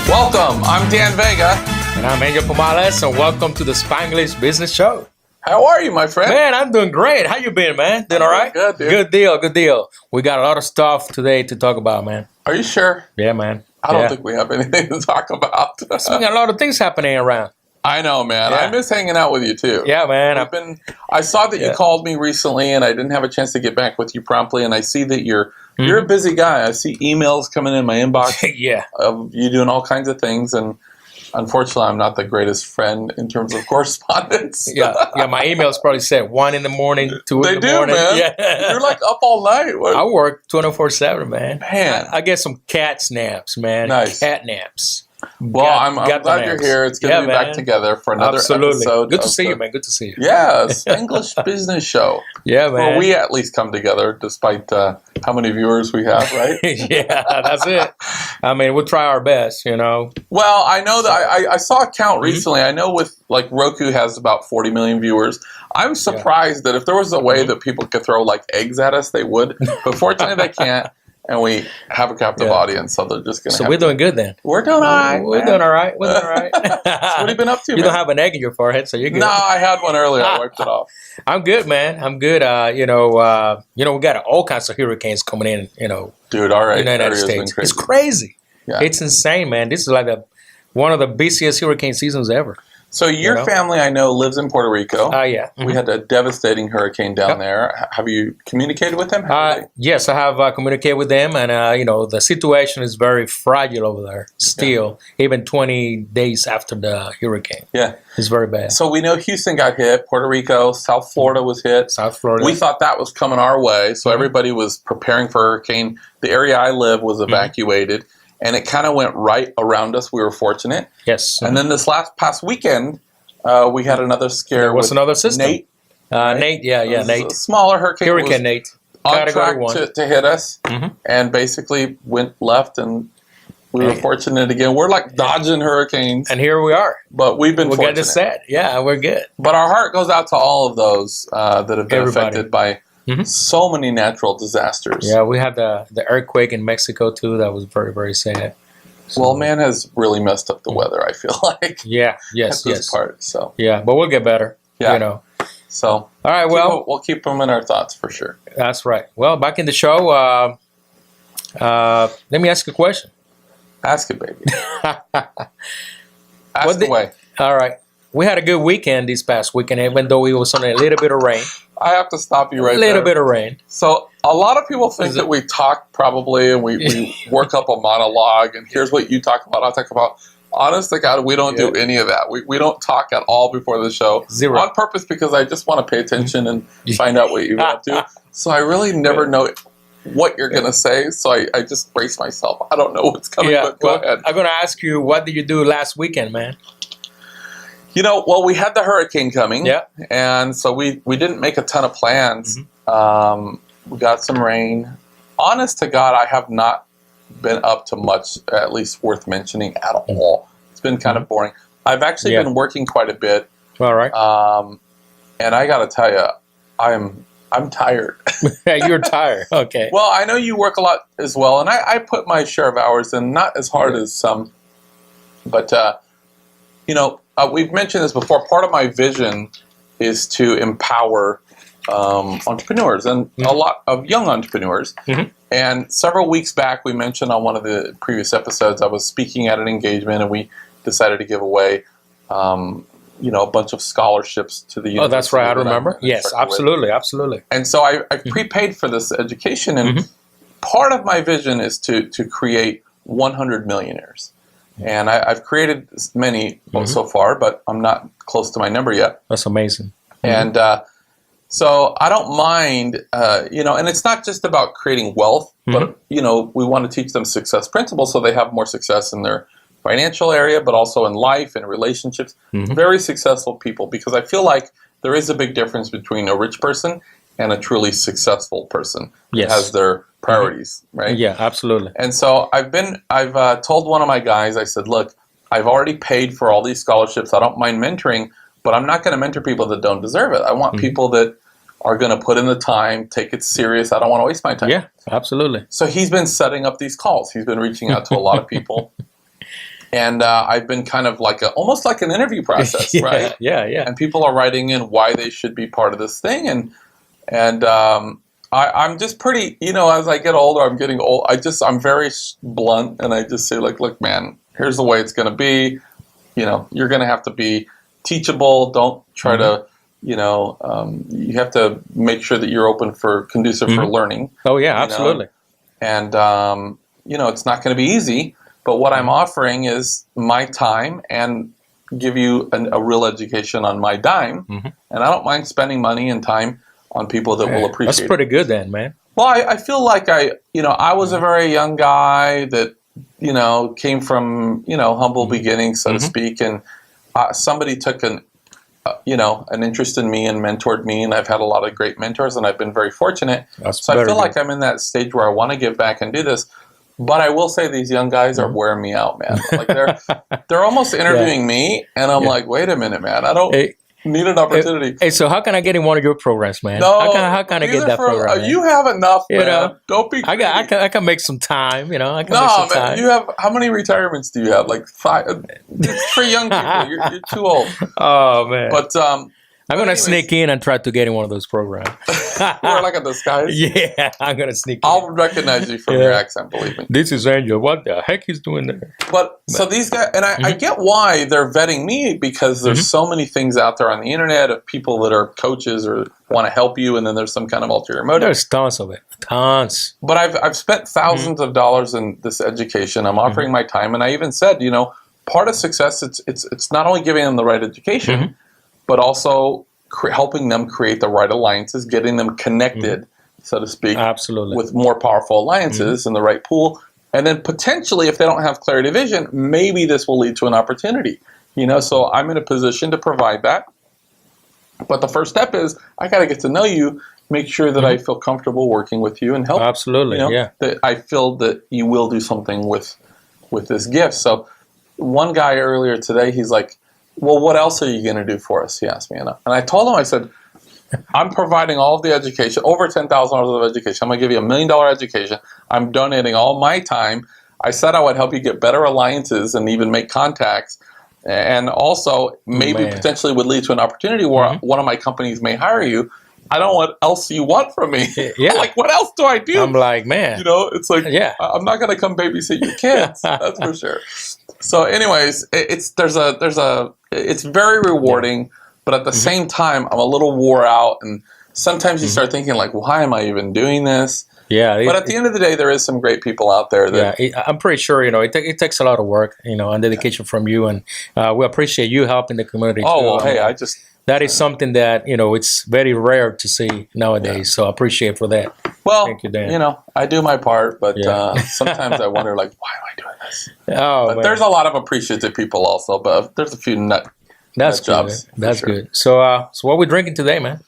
Welcome, I'm Dan Vega. And I'm Angel Pomales, and welcome to the Spanglish Business Show. How are you, my friend? Man, I'm doing great. How you been, man? Doing all right? Good, dude. Good deal. We got a lot of stuff today to talk about, man. Are you sure? Yeah, man. I don't think we have anything to talk about. So we got a lot of things happening around. I know, man. Yeah. I miss hanging out with you, too. Yeah, man. I saw that you called me recently, and I didn't have a chance to get back with you promptly, and I see that you're a busy guy. I see emails coming in my inbox of you doing all kinds of things, and unfortunately, I'm not the greatest friend in terms of correspondence. Yeah, my emails probably said 1 in the morning, 2 in the morning. Man. Yeah. You're like up all night. What? I work 24/7, man. Man. I get some cat snaps, man. Nice. Cat naps. Well, I'm glad you're here. It's good to be back together for another episode. Good to see you, man. Good to see you. Yes, English Business Show. Yeah, man. Where we at least come together, despite how many viewers we have, right? Yeah, that's it. I mean, we'll try our best, you know. Well, I know that I saw a count recently. I know with like Roku has about 40 million viewers. I'm surprised that if there was a way that people could throw like eggs at us, they would. But fortunately, they can't. And we have a captive audience, so they're just going to. So we're doing good then. We're doing all right. We're doing all right. We're doing all right. So what have you been up to? You don't have an egg in your forehead, so you're good. No, I had one earlier. I wiped it off. I'm good, man. I'm good. We got all kinds of hurricanes coming in. Dude, all right. United States. It's crazy. Yeah. It's insane, man. This is like one of the busiest hurricane seasons ever. So your family, I know, lives in Puerto Rico. Yeah. Mm-hmm. We had a devastating hurricane down there. Have you communicated with them? Yes, I have communicated with them, and the situation is very fragile over there still, even 20 days after the hurricane. Yeah. It's very bad. So we know Houston got hit, Puerto Rico, South Florida was hit. South Florida. We thought that was coming our way, so everybody was preparing for a hurricane. The area I live was evacuated. And it kind of went right around us. We were fortunate. Yes. And then this past weekend, we had another scare. There was another system. Nate. Nate, Nate. A smaller hurricane. Hurricane Nate. On track to hit us. And basically went left, and we were fortunate again. We're like dodging hurricanes. And here we are. But we've been fortunate. We're getting set. Yeah, we're good. But our heart goes out to all of those that have been affected by so many natural disasters. Yeah, we had the earthquake in Mexico too. That was very, very sad. So, well, man has really messed up the weather, I feel like. Yeah, yes. Part, so. Yeah, but we'll get better. Yeah. So, all right, we'll keep them in our thoughts for sure. That's right. Well, back in the show, let me ask you a question. Ask it, baby. Ask away. All right. We had a good weekend this past weekend, even though it was on a little bit of rain. I have to stop you right there. A little bit of rain. So a lot of people think that we talk probably and we work up a monologue and here's what you talk about, I'll talk about. Honest to God, we don't do any of that. We don't talk at all before the show. Zero. On purpose because I just want to pay attention and find out what you're up to. So I really never know what you're going to say. So I just brace myself. I don't know what's coming, but go ahead. I'm going to ask you, what did you do last weekend, man? We had the hurricane coming, and so we didn't make a ton of plans. We got some rain. Honest to God, I have not been up to much, at least worth mentioning at all. It's been kind of boring. I've actually been working quite a bit. All right. And I got to tell you, I'm tired. You're tired. Okay. Well, I know you work a lot as well, and I put my share of hours in, not as hard as some, but we've mentioned this before. Part of my vision is to empower entrepreneurs and a lot of young entrepreneurs. And several weeks back, we mentioned on one of the previous episodes, I was speaking at an engagement, and we decided to give away, a bunch of scholarships to the university. Oh, that's right. I remember. Yes, absolutely. And so I prepaid for this education, and part of my vision is to create 100 millionaires. And I've created many so far, but I'm not close to my number yet. That's amazing. And so I don't mind, and it's not just about creating wealth, but, we want to teach them success principles so they have more success in their financial area, but also in life and relationships. Very successful people, because I feel like there is a big difference between a rich person and a truly successful person. Yes. Has their priorities, right? Yeah, absolutely. And so I've told one of my guys, I said, look, I've already paid for all these scholarships. I don't mind mentoring, but I'm not going to mentor people that don't deserve it. I want people that are going to put in the time, take it serious. I don't want to waste my time. Yeah, absolutely. So he's been setting up these calls. He's been reaching out to a lot of people. And I've been kind of like almost like an interview process, right? Yeah. And people are writing in why they should be part of this thing. And I'm just pretty, as I get older, I'm getting old. I'm very blunt, and I just say, like, look, man, here's the way it's going to be. You're going to have to be teachable. Don't try to, you have to make sure that you're conducive for learning. Oh, yeah, absolutely. And, it's not going to be easy, but what I'm offering is my time and give you a real education on my dime. And I don't mind spending money and time on people that will appreciate it. That's pretty good then, man. Well, I feel like I was a very young guy that, came from, humble beginnings, so to speak. And somebody took an interest in me and mentored me. And I've had a lot of great mentors, and I've been very fortunate. So I feel like I'm in that stage where I want to give back and do this. But I will say these young guys are wearing me out, man. Like they're almost interviewing me, and I'm like, wait a minute, man. I don't need an opportunity. Hey, so how can I get in one of your programs, man? No, how can I get that program? Man? You have enough, man. Don't be greedy. I can make some time, I can make some time. You have, how many retirements do you have? Like 5? It's for young people. You're too old. Oh, man. But I'm going to sneak in and try to get in one of those programs. Or like a disguise? Yeah, I'm going to sneak in. I'll recognize you from your accent, believe me. This is Angel. What the heck is doing there? But so these guys, and I get why they're vetting me, because there's so many things out there on the internet of people that are coaches or want to help you, and then there's some kind of ulterior motive. There's tons of it. Tons. But I've spent thousands of dollars in this education. I'm offering my time, and I even said, part of success, it's not only giving them the right education, but also helping them create the right alliances, getting them connected, so to speak, absolutely, with more powerful alliances in the right pool. And then potentially, if they don't have clarity of vision, maybe this will lead to an opportunity. So I'm in a position to provide that. But the first step is I got to get to know you, make sure that I feel comfortable working with you, and help. Absolutely, that I feel that you will do something with this gift. So one guy earlier today, he's like, well, what else are you going to do for us? He asked me. And I told him, I said, I'm providing all of the education, over $10,000 of education. I'm going to give you $1 million education. I'm donating all my time. I said I would help you get better alliances and even make contacts. And also maybe potentially would lead to an opportunity where one of my companies may hire you. I don't know what else you want from me. Yeah. Like, what else do I do? I'm like, man. It's like, I'm not going to come babysit your kids. That's for sure. So anyways, it's very rewarding, but at the same time, I'm a little wore out. And sometimes you start thinking, like, why am I even doing this? Yeah. But at the end of the day, there is some great people out there. That, I'm pretty sure, it takes a lot of work, and dedication from you. And we appreciate you helping the community. Oh, too. well, hey, that is something that, it's very rare to see nowadays. Yeah. So I appreciate for that. Well, thank you, Dan. I do my part, but sometimes I wonder, like, why am I doing this? But there's a lot of appreciative people also, but there's a few nut jobs. That's good. So what are we drinking today, man?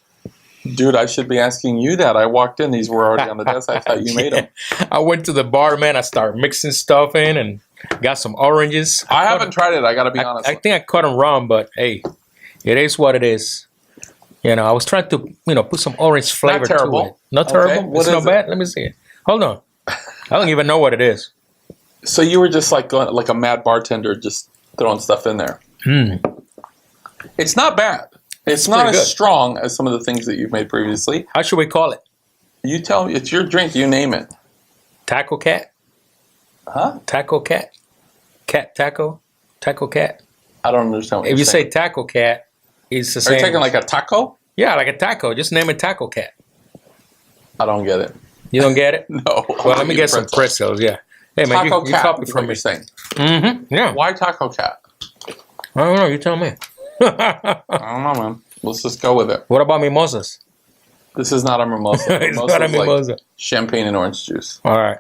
Dude, I should be asking you that. I walked in; these were already on the desk. I thought you made them. I went to the bar, man. I started mixing stuff in and got some oranges. I haven't tried it. I got to be honest. I think I cut them wrong, but hey, it is what it is. I was trying to, put some orange flavor to it. Not terrible. It's not bad. Let me see it. Hold on. I don't even know what it is. So you were just like going like a mad bartender, just throwing stuff in there. It's not bad. It's not as strong as some of the things that you've made previously. How should we call it? You tell me. It's your drink. You name it. Taco Cat? Huh? Taco Cat? Cat Taco? Taco Cat? I don't understand what you're saying. If you say saying. Taco Cat, it's the same. Are you taking like a taco? Yeah, like a taco. Just name it Taco Cat. I don't get it. You don't get it? No. Well, let me get some pretzels, yeah. Hey, man, Taco you Cat copy is from what me. you're saying. Mm-hmm, yeah. Why Taco Cat? I don't know. You tell me. I don't know, man. Let's just go with it. What about mimosas? This is not a mimosa. It's not a mimosa. Like champagne and orange juice. All right.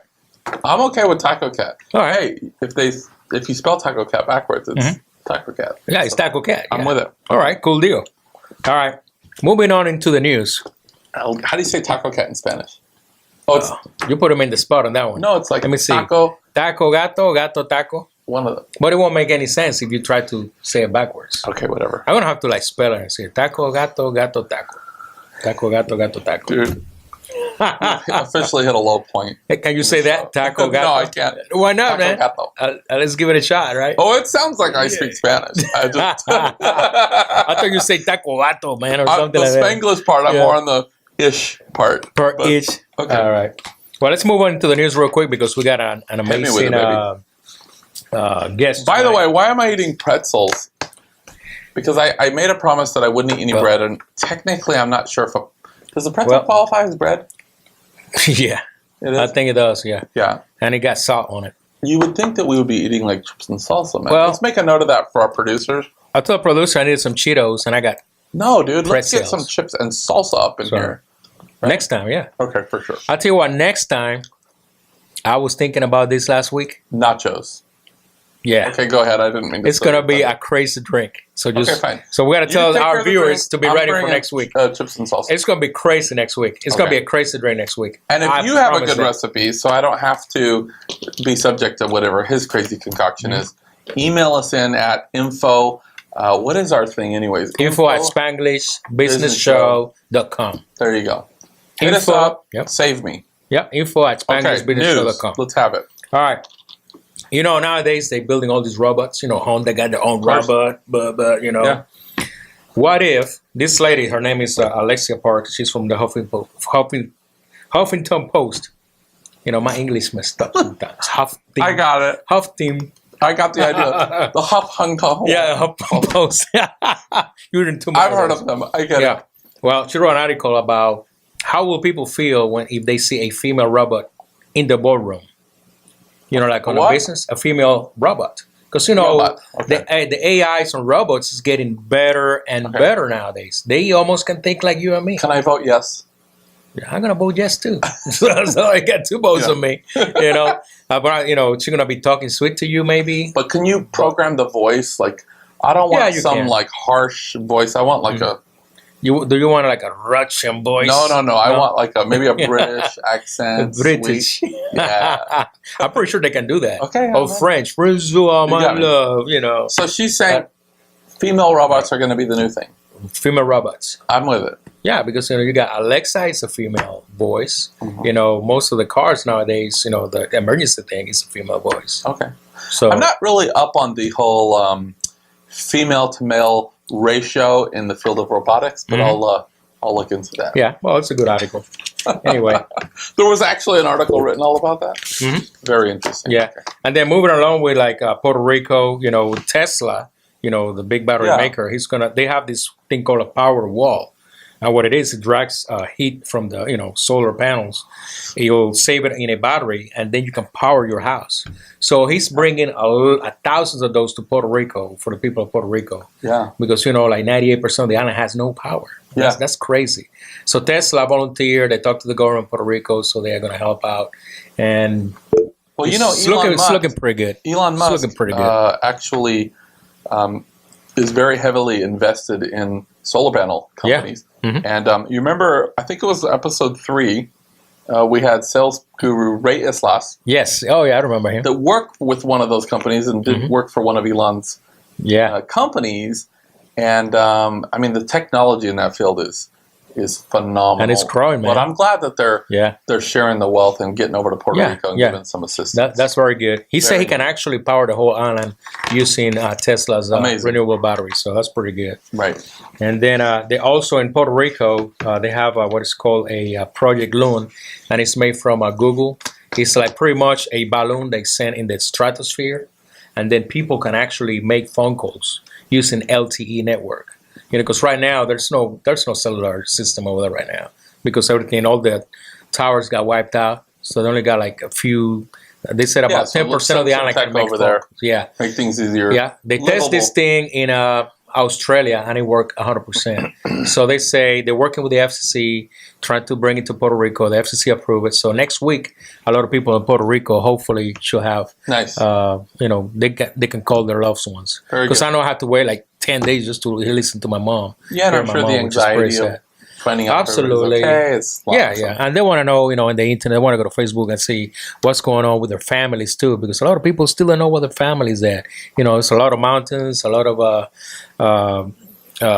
I'm okay with Taco Cat. All right. Hey, if you spell Taco Cat backwards, it's Taco Cat. Yeah, it's Taco Cat. I'm with it. All right, cool deal. All right. Moving on into the news. How do you say Taco Cat in Spanish? Oh, it's you put him in the spot on that one. no, it's like Let me see. taco. Taco, gato, gato, taco. One of them. But it won't make any sense if you try to say it backwards. Okay, whatever. I'm gonna have to like spell it and say taco, gato, gato, taco. Taco, gato, gato, taco. Dude, officially hit a low point. Hey, can you say that? Taco, gato? No, I can't. Why not, Taco, man? gato. Let's give it a shot, right? Oh, it sounds like I speak Spanish. I just I thought you say taco gato, man, or something the like that. Spanglish part. I'm more on the ish part. Per but- each. Okay. All right. Well, let's move on to the news real quick because we got an me with amazing it, guest. By the tonight. way, why am I eating pretzels? Because I made a promise that I wouldn't eat any bread, and technically I'm not sure if does the pretzel qualify as bread? Yeah, It is. I think it does. Yeah, Yeah. and it got salt on it. You would think that we would be eating like chips and salsa, man. Well- Let's make a note of that for our producers. I told the producer I needed some Cheetos, and I got No, dude, let's get Pretzels. some chips and salsa up in Sorry. here. next time. Yeah, Okay, for sure. I'll tell you what. Next time, I was thinking about this last week. Nachos. Yeah. Okay, go ahead. I didn't mean to. It's gonna be a crazy drink. So just Okay, fine. so we gotta You tell take care our of the viewers drink. to be I'm ready for bringing, next week. Chips and salsa. It's gonna be crazy next week. It's gonna be a crazy drink next week. And if I you have a promise good it. recipe, so I don't have to be subject to whatever his crazy concoction is, email us in at info. What is our thing, anyways? Info at SpanglishBusinessShow.com. There you go. Hit us Info- up. Yep. Save me. Yep. Info at Okay, news. SpanglishBusinessShow.com. Let's have it. All right. You know, nowadays they're building all these robots. You know, Honda got their own course. robot, but you know. Yeah. What if this lady, her name is Alexia Park, she's from the Huffington Post. You know, my English messed up sometimes. I got it. Huffington. I got the idea. The Huff Hung Kong. Yeah, Huffington Post. You're into I've heard of them. I get Yeah. it. Well, she wrote an article about how will people feel if they see a female robot in the boardroom. You know, like on What? a business, a female robot. Because, you know, Robot. Okay. the AIs on robots is getting better and Okay. better nowadays. They almost can think like you and me. Can I vote yes? Yeah, I'm going to vote yes, too. so I got two votes Yeah. on me. You know, but, you know, she's going to be talking sweet to you, maybe. But can you program the voice? Like, I don't Yeah, want you some can. like harsh voice. I want like a Do you want like a Russian voice? no. I want like maybe a British accent. British. Sweet. Yeah. I'm pretty sure they can do that. Okay, Or alright. French. Bonjour, my got me. love. You know, So she's saying female robots are going to be the new thing. female robots. I'm with it. Yeah, because you know you got Alexa, it's a female voice. Mhm. You know, most of the cars nowadays, you know, the emergency thing is a female voice. Okay. So I'm not really up on the whole female to male ratio in the field of robotics, but I'll look into that. Yeah, well, it's a good article. Anyway, There was actually an article written all about that. Mhm. Very interesting. yeah, and then moving along with like Puerto Rico, you know, Tesla, you know, the big battery Yeah. maker, they have this thing called a power wall. And what it is, it drags heat from the, you know, solar panels. You'll save it in a battery, and then you can power your house. So he's bringing thousands of those to Puerto Rico for the people of Puerto Rico. Yeah. Because, you know, like 98% of the island has no power. That's crazy. So Tesla volunteered. They talked to the government of Puerto Rico, so they are going to help out. And Well, you know, it's Elon Musk, looking pretty good. Elon Musk looking pretty good. Actually is very heavily invested in solar panel companies. Mhm. And you remember, I think it was episode 3, we had sales guru Ray Islas Yes. Oh, yeah, I remember him. that worked with one of those companies and did work for one of Elon's Yeah. companies. And I mean, the technology in that field is phenomenal. And it's growing, man. But I'm glad that they're sharing the wealth and getting over to Puerto Yeah, Rico and yeah. giving some assistance. That's very good. He said Very he can actually power the whole island using Tesla's Amazing. renewable batteries. So that's pretty good. Right. And then they also in Puerto Rico, they have what is called a Project Loon, and it's made from Google. It's like pretty much a balloon they send in the stratosphere, and then people can actually make phone calls using LTE network. You know, because right now there's no cellular system over there right now because all the towers got wiped out. So they only got like a few. They said about so 10% of the island tech can make over phone there. calls. Yeah. Make things easier. Yeah, they test this thing in Australia and it worked 100%. So they say they're working with the FCC, trying to bring it to Puerto Rico. The FCC approved it. So next week, a lot of people in Puerto Rico hopefully should have, Nice. you know, they can call their loved ones. Very Because good. I know I have to wait like 10 days just to listen to my mom. Yeah, and hear I'm my sure the mom, which is pretty anxiety of sad. finding out if Absolutely. everybody's okay. It's Yeah, awesome. yeah, and they want to know, in the internet, they want to go to Facebook and see what's going on with their families too, because a lot of people still don't know where their families at. It's a lot of mountains, a lot of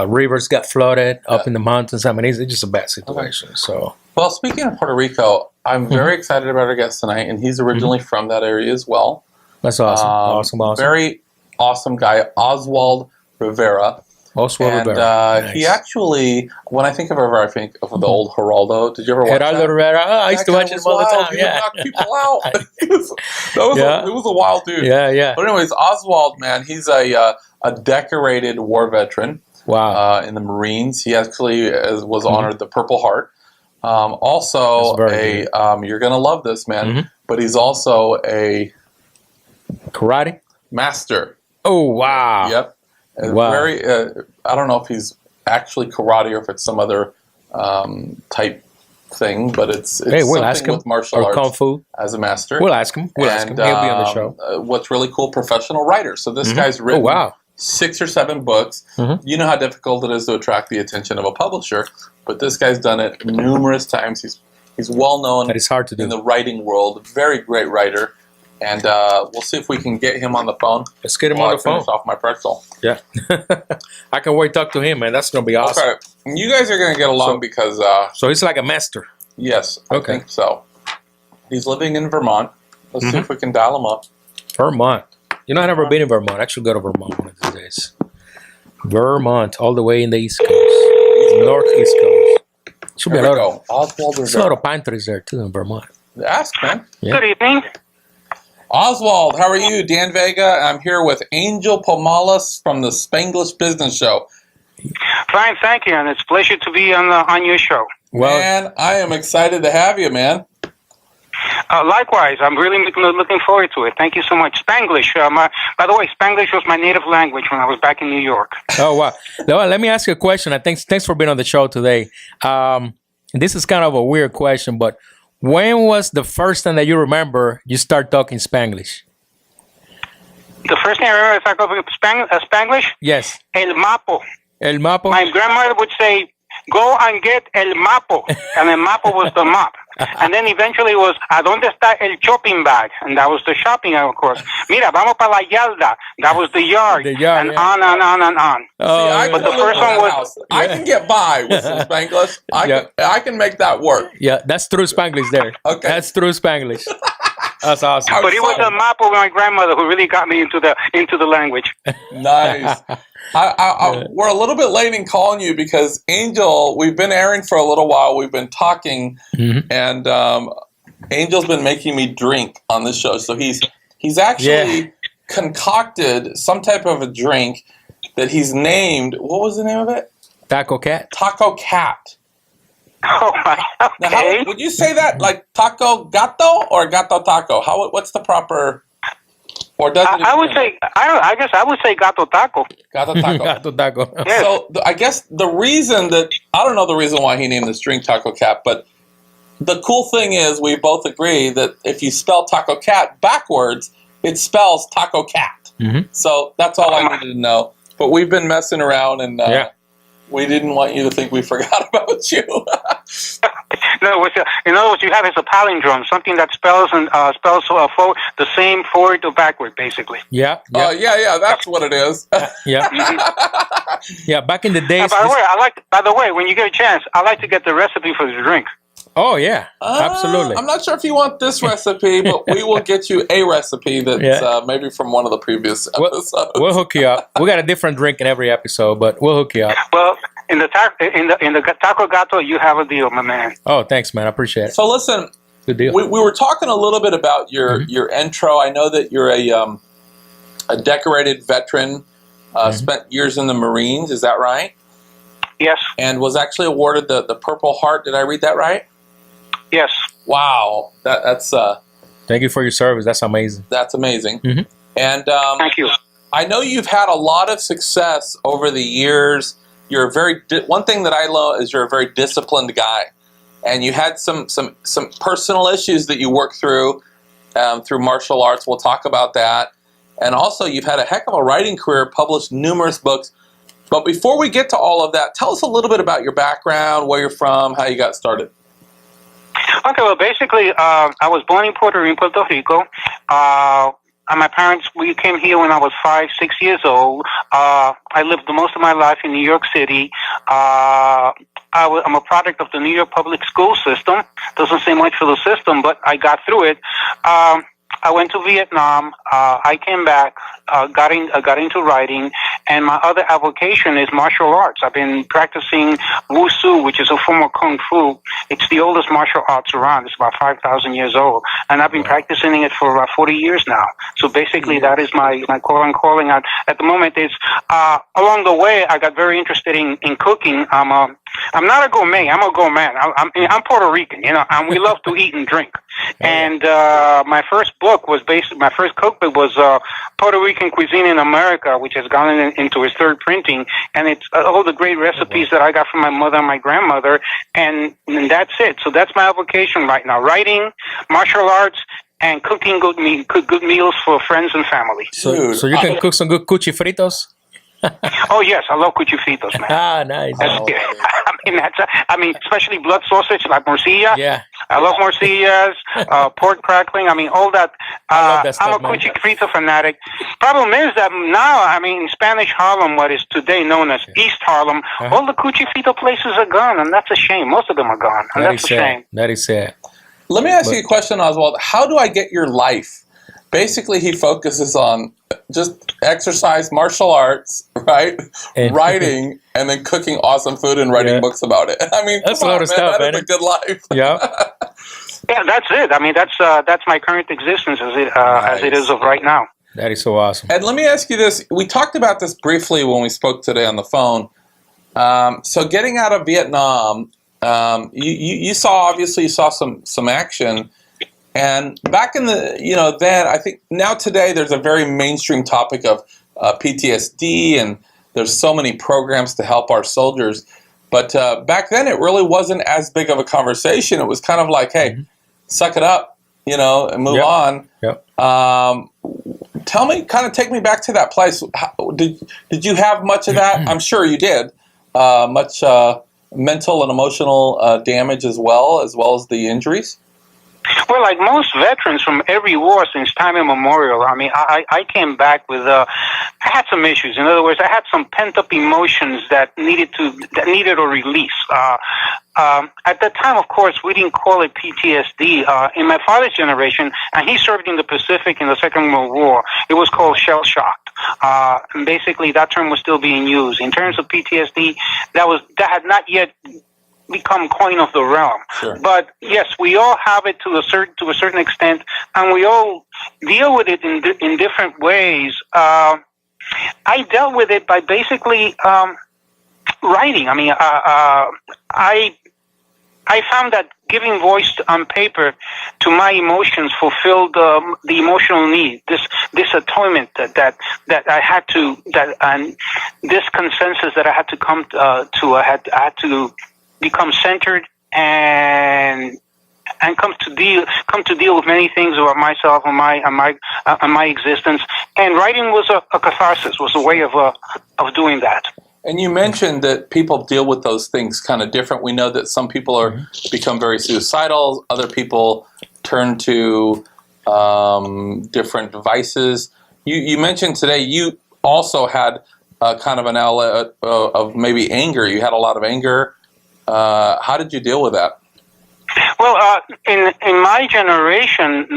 rivers got flooded up in the mountains. I mean, it's just a bad situation. So, Well, speaking of Puerto Rico, I'm very excited about our guest tonight, and he's originally from that area as well. that's awesome. Awesome. Very awesome guy, Oswald Rivera. Oswald And Rivera. he actually, when I think of Rivera, I think of the old Geraldo. Did you ever watch Geraldo that? Rivera. Oh, I used to That guy watch him was all the wild. time. He would Yeah. knock people out. He was a wild dude. Yeah, yeah. But anyways, Oswald, man, he's a decorated war veteran Wow. in the Marines. He actually was honored the Purple Heart. Also, That's very you're going to love this, man, Mhm. but he's also a Karate. master. Oh, wow. Yep. Wow. Very. I don't know if he's actually karate or if it's some other type thing, but it's Hey, we'll ask something him. with martial Or arts Kung Fu. as a master. We'll ask him. We'll ask him. He'll be on the show. What's really cool, professional writer. So this guy's Oh, written wow. 6 or 7 books. Mhm. You know how difficult it is to attract the attention of a publisher, but this guy's done it numerous times. He's well known That is hard to in do. the writing world. Very great writer. And we'll see if we can get him on the phone. Let's get him while on I the phone. finish off my pretzel. Yeah. I can wait to talk to him, man. That's going to be awesome. Okay. You guys are going to get along So- because, So he's like a master. yes, I Okay. think so. He's living in Vermont. Let's see if we can dial him up. Vermont. I've never been in Vermont. I should go to Vermont one of these days. Vermont, all the way in the East Coast. Northeast Coast. Should be Here a we lot of, go. Oswald there's a lot Rivera. of pine trees there, too, in Vermont. Ask, man. Yeah. Good evening. Oswald, how are you? Dan Vega. I'm here with Angel Pomalis from the Spanglish Business Show. Fine, thank you, and it's a pleasure to be on your show. Well, Man, I am excited to have you, man. Likewise, I'm really looking forward to it. Thank you so much. Spanglish. By the way, Spanglish was my native language when I was back in New York. oh, wow. Well, let me ask you a question. Thanks for being on the show today. This is kind of a weird question, but when was the first time that you remember you start talking Spanglish? The first thing I remember, if I go Spanglish, Yes. el mapo. El mapo? My grandmother would say, "Go and get el mapo," and el mapo was the mop. And then eventually it was, "¿A dónde está el shopping bag?" And that was the shopping, of course. "Mira, vamos para la yarda." That was the yard. The yard, and yeah. on and on and on. Oh, I but can the live first in one that was- house. I can get by with some Spanglish. I can make that work. yeah, that's true Spanglish there. Okay. That's true Spanglish. That's awesome. But it was a mop of my grandmother who really got me into the language. Nice. We're a little bit late in calling you because Angel, we've been airing for a little while. We've been talking, and Angel's been making me drink on this show. So he's actually concocted some type of a drink that he's named. What was the name of it? Taco Cat? Taco Cat. Oh, Now, okay. would you say that like taco gato or gato taco? What's the proper? Or does it? I would say I guess I would say gato taco. gato taco. Gato Taco. Yes. So I guess the reason that I don't know the reason why he named this drink Taco Cat, but the cool thing is we both agree that if you spell Taco Cat backwards, it spells Taco Cat. Mhm. So that's all I needed to know. But we've been messing around, and we didn't want you to think we forgot about you. No, in other words, you have is a palindrome, something that spells the same forward to backward, basically. Yeah. Yeah, that's what it is. Yeah. Yeah. Back in the days. By the way, when you get a chance, I like to get the recipe for the drink. Oh, yeah. Absolutely. I'm not sure if you want this recipe, but we will get you a recipe that's maybe from one of the previous episodes. We'll hook you up. We got a different drink in every episode, but we'll hook you up. Well, in the taco gato, you have a deal, my man. Oh, thanks, man. I appreciate it. So listen, Good deal. we were talking a little bit about your intro. I know that you're a decorated veteran, spent years in the Marines. Is that right? Yes, And was actually awarded the Purple Heart. Did I read that right? yes. Wow, that's Thank you for your service. That's amazing. amazing. Mhm. And Thank you. I know you've had a lot of success over the years. You're one thing that I love is you're a very disciplined guy, and you had some personal issues that you worked through martial arts. We'll talk about that. And also, you've had a heck of a writing career, published numerous books. But before we get to all of that, tell us a little bit about your background, where you're from, how you got started. Okay, well, basically, I was born in Puerto Rico. And my parents, we came here when I was 5, 6 years old. I lived the most of my life in New York City. I'm a product of the New York public school system. Doesn't say much for the system, but I got through it. I went to Vietnam. I came back, got into writing, and my other avocation is martial arts. I've been practicing Wushu, which is a form of Kung Fu. It's the oldest martial arts around. It's about 5,000 years old, and I've been practicing it for about 40 years now. So basically, that is my calling out at the moment. Is along the way, I got very interested in cooking. I'm not a gourmet. I'm a gourmand. I'm Puerto Rican, and we love to eat and drink. And my first cookbook was Puerto Rican Cuisine in America, which has gone into its third printing, and it's all the great recipes that I got from my mother and my grandmother, and that's it. So that's my avocation right now: writing, martial arts, and cooking good meals for friends and family. So you can cook some good cuchi fritos. Oh yes, I love cuchifritos, man. Nice. I mean, especially blood sausage like morcilla. Yeah, I love morcillas, pork crackling. I mean, all that. I love that stuff, I'm a cuchifrito fanatic. Problem is that now, in Spanish Harlem, what is today known as East Harlem, all the cuchifrito places are gone, and that's a shame. Most of them are gone, and that's a shame. That is sad. Let me ask you a question, Oswald. How do I get your life? Basically, he focuses on just exercise, martial arts, right? Writing, and then cooking awesome food and writing books about it. I mean, that's a lot of stuff, man. That is a good life. Yeah. Yeah, that's it. I mean, that's my current existence as it is of right now. That is so awesome. And let me ask you this. We talked about this briefly when we spoke today on the phone. So getting out of Vietnam, you saw some action. And back in the, then I think now today there's a very mainstream topic of PTSD, and there's so many programs to help our soldiers. But back then it really wasn't as big of a conversation. It was kind of like, hey, suck it up, and move on. Yep. Tell me, take me back to that place. Did you have much of that? I'm sure you did. Much mental and emotional damage as well as the injuries? Well, like most veterans from every war since time immemorial, I came back with, I had some issues. In other words, I had some pent-up emotions that needed a release. At that time, of course, we didn't call it PTSD. In my father's generation, and he served in the Pacific in the Second World War, it was called shell-shocked. And basically, that term was still being used. In terms of PTSD, that had not yet become coin of the realm. Sure. But yes, we all have it to a certain extent, and we all deal with it in different ways. I dealt with it by basically writing. I found that giving voice on paper to my emotions fulfilled the emotional need. This atonement that I had to and this consensus that I had to come to. I had to become centered and come to deal with many things about myself and my existence. And writing was a catharsis, was a way of doing that. And you mentioned that people deal with those things kind of different. We know that some people become very suicidal. Other people turn to different vices. You mentioned today you also had kind of an outlet of maybe anger. You had a lot of anger. How did you deal with that? Well, in my generation,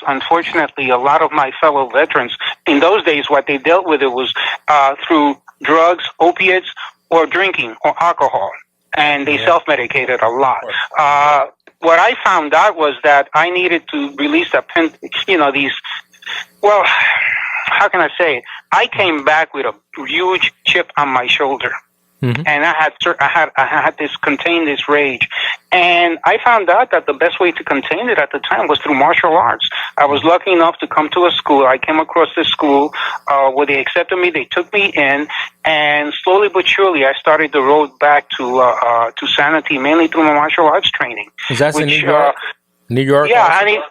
unfortunately, a lot of my fellow veterans, in those days, what they dealt with it was through drugs, opiates, or drinking, or alcohol. And they self-medicated a lot. What I found out was that I needed to release how can I say it? I came back with a huge chip on my shoulder. Mm-hmm. And I had contained this rage, and I found out that the best way to contain it at the time was through martial arts. I was lucky enough to come to a school. I came across this school where they accepted me. They took me in, and slowly but surely, I started the road back to sanity, mainly through my martial arts training. Is that in New York? New York? Yeah, also?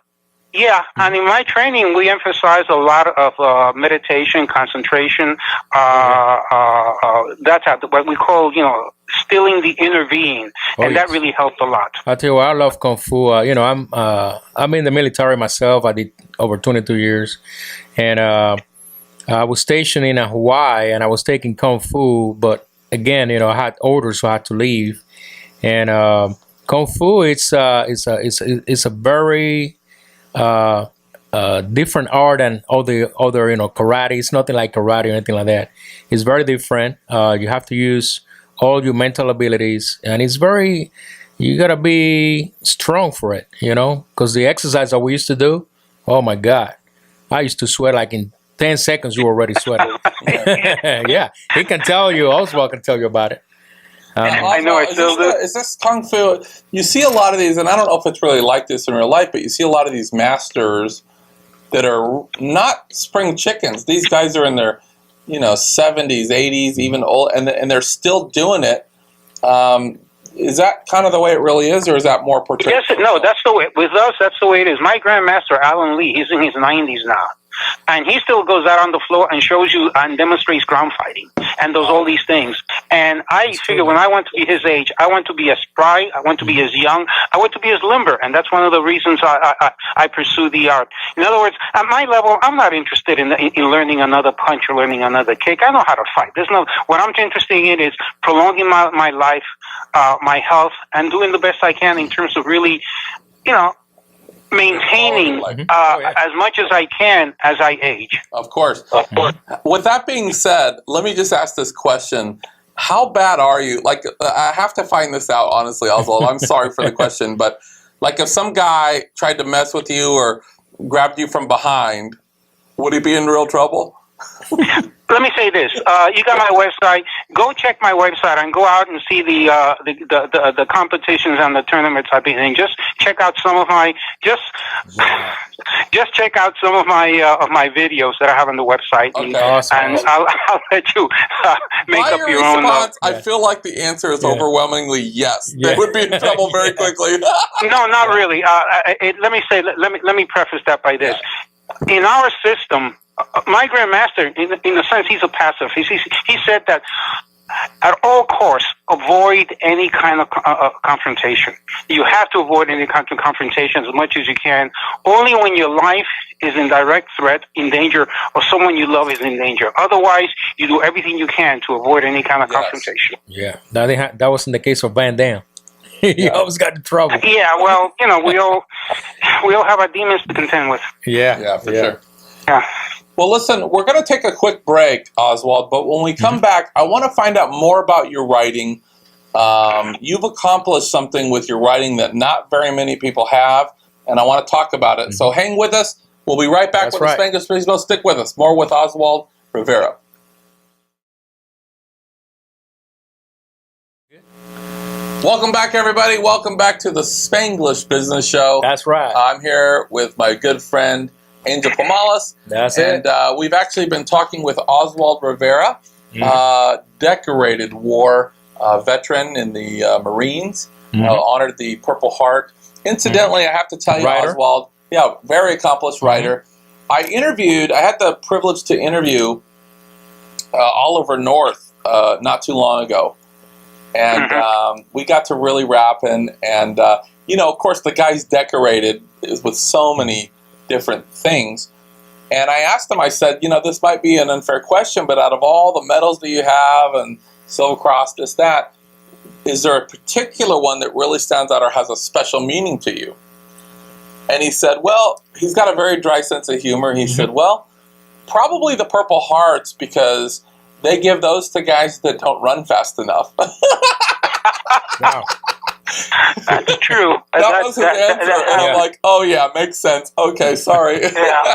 Yeah, and in my training, we emphasize a lot of meditation, concentration. That's what we call, stilling the inner being, and that really helped a lot. I tell you what, I love Kung Fu. I'm in the military myself. I did over 22 years, and I was stationed in Hawaii, and I was taking Kung Fu. But again, I had orders, so I had to leave. And Kung Fu, it's a very different art than all the other, karate. It's nothing like karate or anything like that. It's very different. You have to use all your mental abilities, and you gotta be strong for it, because the exercise that we used to do, oh my God, I used to sweat like in 10 seconds. You were already sweating. Yeah, he can tell you. Oswald can tell you about it. I know. Is this Kung Fu? You see a lot of these, and I don't know if it's really like this in real life, but you see a lot of these masters that are not spring chickens. These guys are in their, 70s, 80s, even old, and they're still doing it. Is that kind of the way it really is, or is that more portrayed? Yes, no, that's the way. With us, that's the way it is. My grandmaster, Alan Lee, he's in his 90s now. And he still goes out on the floor and shows you and demonstrates ground fighting and does all these things. And I figure when I want to be his age, I want to be as spry, I want to be as young, I want to be as limber. And that's one of the reasons I pursue the art. In other words, at my level, I'm not interested in learning another punch or learning another kick. I know how to fight. What I'm interested in is prolonging my life, my health, and doing the best I can in terms of really, maintaining as much as I can as I age. Of course. With that being said, let me just ask this question. How bad are you? Like, I have to find this out, honestly, Oswald. I'm sorry for the question, but like if some guy tried to mess with you or grabbed you from behind, would he be in real trouble? Let me say this. You got my website. Go check my website and go out and see the competitions and the tournaments I've been in. Just check out some of my check out some of my videos that I have on the website. Okay. And I'll let you make up your own. I feel like the answer is overwhelmingly yes. They would be in trouble very quickly. No, not really. Let me preface that by this. In our system, my grandmaster, in a sense, he's a pacifist. He said that at all costs, avoid any kind of confrontation. You have to avoid any kind of confrontation as much as you can. Only when your life is in direct threat, in danger, or someone you love is in danger. Otherwise, you do everything you can to avoid any kind of confrontation. Yeah, that wasn't the case of Van Damme. He always got in trouble. Yeah, well, we all have our demons to contend with. Yeah, for sure. Yeah. Well, listen, we're going to take a quick break, Oswald, but when we come back, I want to find out more about your writing. You've accomplished something with your writing that not very many people have, and I want to talk about it. So hang with us. We'll be right back with the Spanglish. Please don't stick with us. More with Oswald Rivera. Welcome back, everybody. Welcome back to the Spanglish Business Show. That's right. I'm here with my good friend, Angel Pomales. That's it. And we've actually been talking with Oswald Rivera, decorated war veteran in the Marines, honored the Purple Heart. Incidentally, I have to tell you, Oswald, very accomplished writer. I had the privilege to interview Oliver North not too long ago. And we got to really rap and of course, the guy's decorated with so many different things. And I asked him, I said, this might be an unfair question, but out of all the medals that you have and Silver Cross, this, that, is there a particular one that really stands out or has a special meaning to you? And he said, well, he's got a very dry sense of humor. He said, well, probably the Purple Hearts, because they give those to guys that don't run fast enough. Wow. That's true. That was his answer. And I'm like, oh yeah, makes sense. Okay, sorry. Yeah.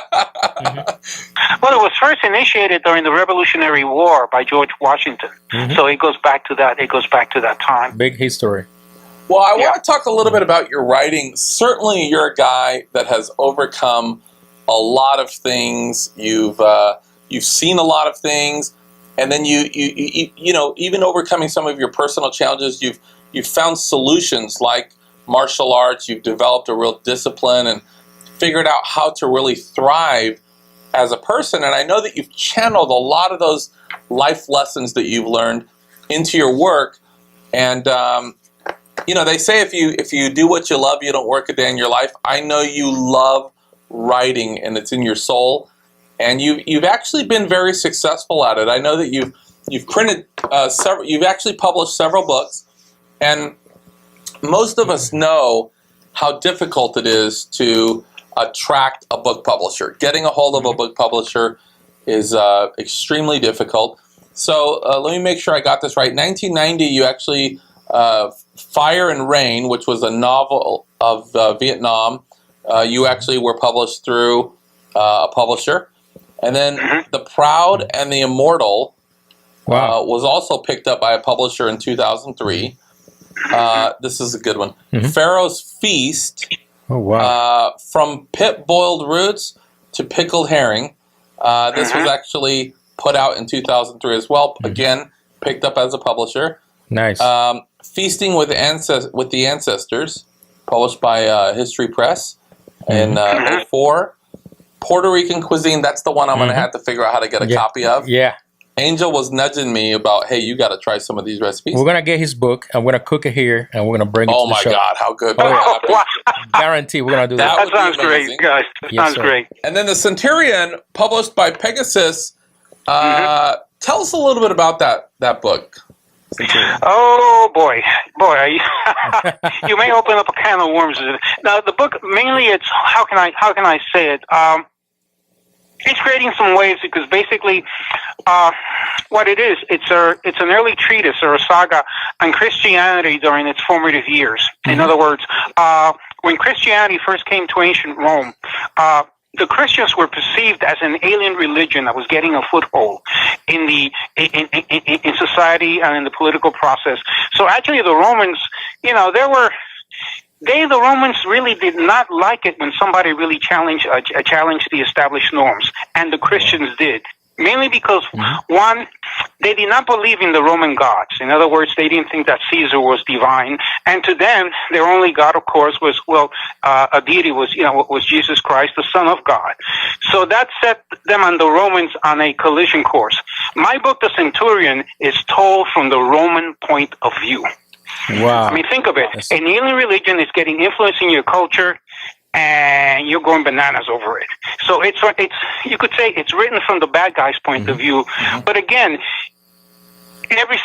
Well, it was first initiated during the Revolutionary War by George Washington. So it goes back to that. It goes back to that time. Big history. Well, I want to talk a little bit about your writing. Certainly, you're a guy that has overcome a lot of things. You've seen a lot of things, and then you even overcoming some of your personal challenges, you've found solutions like martial arts. You've developed a real discipline and figured out how to really thrive as a person. And I know that you've channeled a lot of those life lessons that you've learned into your work. And you know, they say if you do what you love, you don't work a day in your life. I know you love writing, and it's in your soul. And you've actually been very successful at it. I know that you've printed several. You've actually published several books, and most of us know how difficult it is to attract a book publisher. Getting a hold of a book publisher is extremely difficult. So let me make sure I got this right. 1990, you actually Fire and Rain, which was a novel of Vietnam. You actually were published through a publisher. And then The Proud and the Immortal was also picked up by a publisher in 2003. This is a good one. Pharaoh's Feast. Oh, wow. From Pit Boiled Roots to Pickled Herring. This was actually put out in 2003 as well. Again, picked up as a publisher. Nice. Feasting with the Ancestors, published by History Press in 2004. Puerto Rican Cuisine, that's the one I'm going to have to figure out how to get a copy of. Yeah. Angel was nudging me about, hey, you got to try some of these recipes. We're going to get his book, and we're going to cook it here, and we're going to bring it to the show. Oh, my God, how good. Wow. Guarantee we're going to do that. That sounds great, guys. That sounds great. And then the Centurion, published by Pegasus. Tell us a little bit about that book. Centurion. Oh boy, you may open up a can of worms. Now the book mainly, it's how can I say it? It's creating some waves because basically, what it is, it's an early treatise or a saga on Christianity during its formative years. In other words, when Christianity first came to ancient Rome, the Christians were perceived as an alien religion that was getting a foothold in society and in the political process. So actually, the Romans, you know, the Romans really did not like it when somebody really challenged the established norms, and the Christians did. Mainly because, one, they did not believe in the Roman gods. In other words, they didn't think that Caesar was divine. And to them, their only God, of course, was, a deity was Jesus Christ, the Son of God. So that set them and the Romans on a collision course. My book, The Centurion, is told from the Roman point of view. Wow. I mean, think of it. An alien religion is getting influence in your culture, and you're going bananas over it. So it's you could say it's written from the bad guy's point of view. But again, every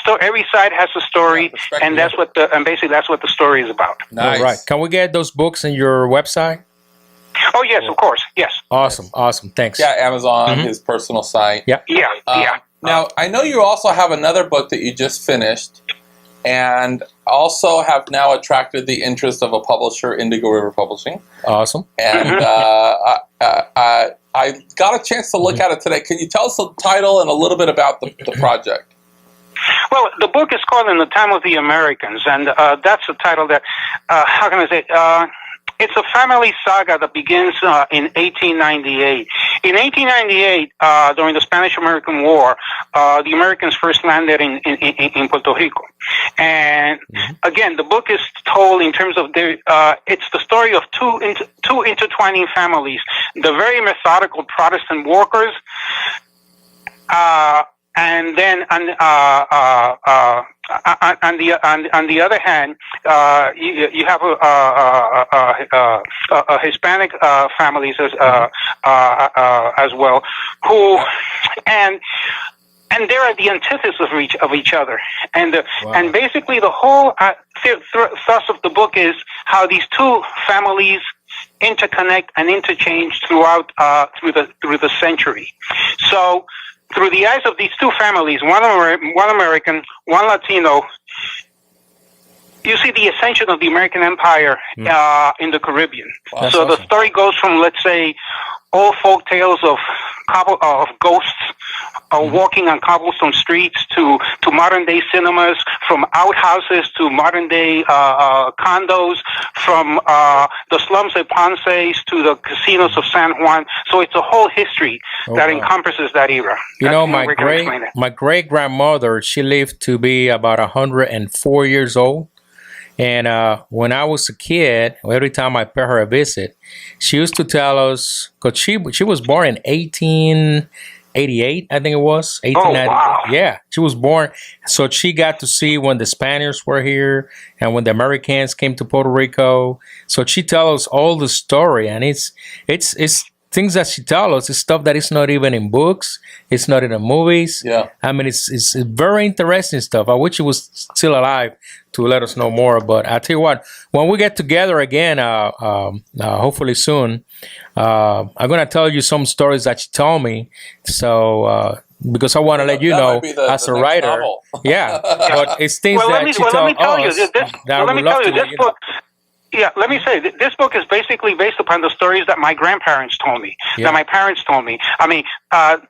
side has a story, and basically that's what the story is about. Nice. All right. Can we get those books on your website? Oh yes, of course, yes. Awesome. Thanks. Yeah, Amazon, his personal site. Yeah. Now, I know you also have another book that you just finished, and also have now attracted the interest of a publisher, Indigo River Publishing. Awesome. And I got a chance to look at it today. Can you tell us the title and a little bit about the project? Well, the book is called In the Time of the Americans, and that's the title that, how can I say, it's a family saga that begins in 1898. In 1898, during the Spanish-American War, the Americans first landed in Puerto Rico. And again, the book is told in terms of it's the story of two intertwining families, the very methodical Protestant workers, and then on the other hand, you have a Hispanic families as well, who and they're at the antithesis of each other, and basically the whole thrust of the book is how these two families interconnect and interchange throughout through the century. So, through the eyes of these two families, one American, one Latino, you see the ascension of the American Empire in the Caribbean. Wow. So the story goes from, let's say, old folk tales of ghosts walking on cobblestone streets to modern day cinemas, from outhouses to modern day condos, from the slums of Ponce to the casinos of San Juan. So it's a whole history that encompasses that era. You know, my great grandmother, she lived to be about 104 years old. And when I was a kid, every time I paid her a visit, she used to tell us, because she was born in 1888, I think it was. 1890. wow. Yeah, she was born. So she got to see when the Spaniards were here and when the Americans came to Puerto Rico. So she tells us all the story, and it's things that she tells us is stuff that is not even in books. It's not in the movies. Yeah. I mean, it's very interesting stuff. I wish she was still alive to let us know more. But I tell you what, when we get together again, hopefully soon, I'm gonna tell you some stories that she told me. So because I want to let you That know might be as a next writer, novel. yeah. But it's things that she let told me tell you, us this, that I let me would love tell you, to let this you know. book. Yeah, let me say, this book is basically based upon the stories that my grandparents told me, Yeah. that my parents told me. I mean, El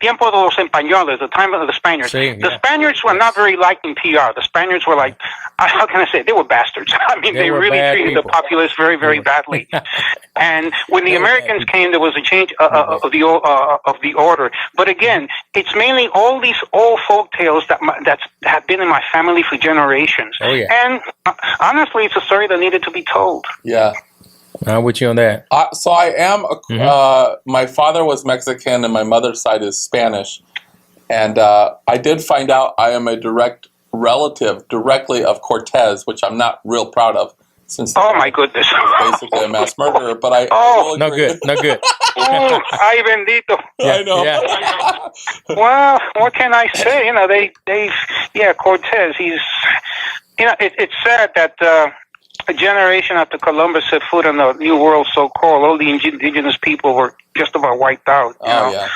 Tiempo de los Españoles, the time of the Spaniards. Sí, The yeah. Spaniards were not very liked in PR. The Spaniards were like, how can I say, they were bastards. I mean, They they were really bad treated people. the populace very, very badly. And when the They were bad Americans people. came, there was a change of the order. But again, it's mainly all these old folk tales that have been in my family for generations. Oh, yeah. And honestly, it's a story that needed to be told. Yeah. I'm with you on that. So I am. My father was Mexican, and my mother's side is Spanish. And I did find out I am a direct relative, directly of Cortez, which I'm not real proud of, since Oh my goodness! he's basically a mass murderer. But I will No agree. good, no good. Ooh, ay bendito. I know. Yeah. Well, what can I say? You know, Cortez. He's, it's sad that a generation after Columbus set foot on the New World, so-called, all the indigenous people were just about wiped out. You know, Yeah.